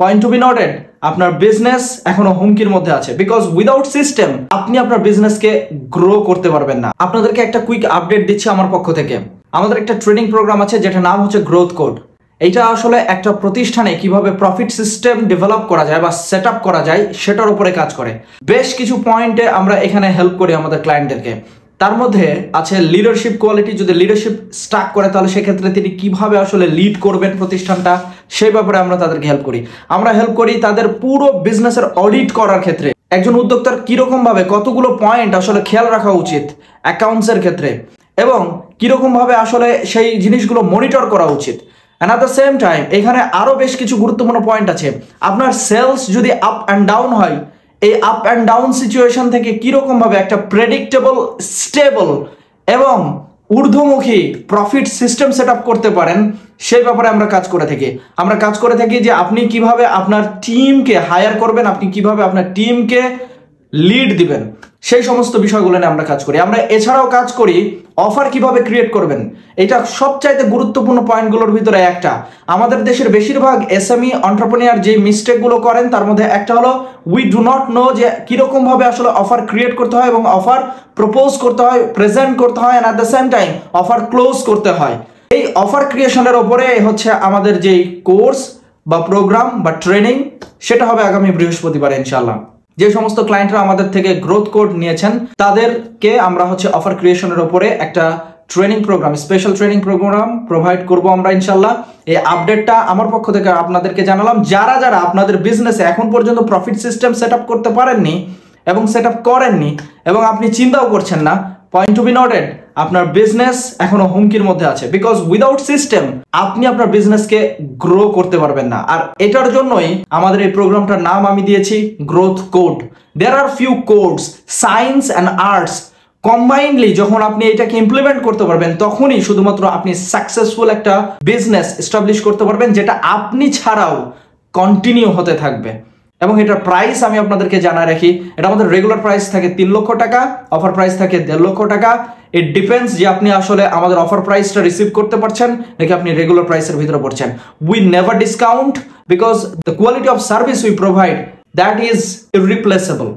Point two be noted, আপনার business এখনো হুমকির মধ্যে আছে, বিকজ উইদাউট সিস্টেম আপনি আপনার বিজনেসকে গ্রো করতে পারবেন না। আপনাদেরকে একটা কুইক আপডেট দিচ্ছি আমার পক্ষ থেকে। আমাদের একটা ট্রেনিং প্রোগ্রাম আছে যেটার নাম হচ্ছে গ্রোথ কোড। এইটা আসলে একটা প্রতিষ্ঠানে কিভাবে প্রফিট সিস্টেম ডেভেলপ করা যায় বা সেট আপ করা যায় সেটার উপরে কাজ করে। বেশ কিছু পয়েন্টে আমরা এখানে হেল্প করি আমাদের ক্লায়েন্টদেরকে। তার মধ্যে আছে লিডারশিপ কোয়ালিটি। যদি লিডারশিপ স্টাক করে তাহলে সেক্ষেত্রে তিনি কিভাবে আসলে লিড করবেন প্রতিষ্ঠানটা, সেই ব্যাপারে আমরা তাদেরকে হেল্প করি। আমরা হেল্প করি তাদের পুরো বিজনেসের অডিট করার ক্ষেত্রে। একজন উদ্যোক্তার কিরকম ভাবে কতগুলো পয়েন্ট আসলে খেয়াল রাখা উচিত অ্যাকাউন্টসের ক্ষেত্রে, এবং কিরকম ভাবে আসলে সেই জিনিসগুলো মনিটর করা উচিত। And at the same time এখানে আরো বেশ কিছু গুরুত্বপূর্ণ পয়েন্ট আছে। আপনার সেলস যদি আপ অ্যান্ড ডাউন হয়, এই আপ অ্যান্ড ডাউন সিচুয়েশন থেকে কিরকম ভাবে একটা প্রেডিক্টেবল, স্টেবল এবং ঊর্ধ্বমুখী প্রফিট সিস্টেম সেট আপ করতে পারেন, সেই ব্যাপারে আমরা কাজ করে থাকি। আমরা কাজ করে থাকি যে আপনি কিভাবে আপনার টিমকে হায়ার করবেন, আপনি কিভাবে আপনার টিমকে লিড দিবেন, সেই সমস্ত বিষয়গুলো নিয়ে আমরা কাজ করি। আমরা এছাড়াও কাজ করি অফার কিভাবে ক্রিয়েট করবেন। এটা সবচাইতে গুরুত্বপূর্ণ পয়েন্টগুলোর ভিতরে একটা। আমাদের দেশের বেশিরভাগ এসএমই এন্টারপ্রেনিউর যে মিস্টেকগুলো করেন তার মধ্যে একটা হলো উই ডু নট নো যে কিরকম ভাবে আসলে অফার ক্রিয়েট করতে হয় এবং অফার প্রপোজ করতে হয়, প্রেজেন্ট করতে হয়, and at the same time offer close করতে হয়। এই অফার ক্রিয়েশনের ওপরে হচ্ছে আমাদের যেই কোর্স বা প্রোগ্রাম বা ট্রেনিং, সেটা হবে আগামী বৃহস্পতিবার ইনশাআল্লাহ। যে সমস্ত ক্লায়েন্টরা আমাদের থেকে গ্রোথ কোড নিয়েছেন তাদেরকে আমরা হচ্ছে অফার ক্রিয়েশনের উপরে একটা training program, special training program provide করব আমরা ইনশাআল্লাহ। এই আপডেটটা আমার পক্ষ থেকে আপনাদেরকে জানালাম। যারা যারা আপনাদের বিজনেসে এখন পর্যন্ত প্রফিট সিস্টেম সেট আপ করতে পারেননি এবং সেট আপ করেননি এবং আপনি চিন্তাও করছেন না, পয়েন্ট টু বি নোটেড, আপনার বিজনেস এখনো হুমকির মধ্যে আছে, বিকজ উইদাউট সিস্টেম আপনি আপনার বিজনেসকে গ্রো করতে পারবেন না। আর এটার জন্যই আমাদের এই প্রোগ্রামটার নাম আমি দিয়েছি growth code. There are few codes, science and arts combinedly যখন আপনি এটাকে ইমপ্লিমেন্ট করতে পারবেন, তখনই শুধুমাত্র আপনি সাকসেসফুল একটা বিজনেস এস্টাবলিশ করতে পারবেন, যেটা আপনি ছাড়াও কন্টিনিউ হতে থাকবে। এবং এটার প্রাইস আমি আপনাদেরকে জানা রাখি, এটা আমাদের রেগুলার প্রাইস থাকে 3 লক্ষ টাকা, অফার প্রাইস থাকে 1.5 লক্ষ টাকা। ইট ডিপেন্ডস যে আপনি আসলে আমাদের অফার প্রাইসটা রিসিভ করতে পারছেন নাকি আপনি রেগুলার প্রাইসের ভিতরে পড়ছেন। We never discount because the quality of service we provide that is ইররিপ্লেসেবল।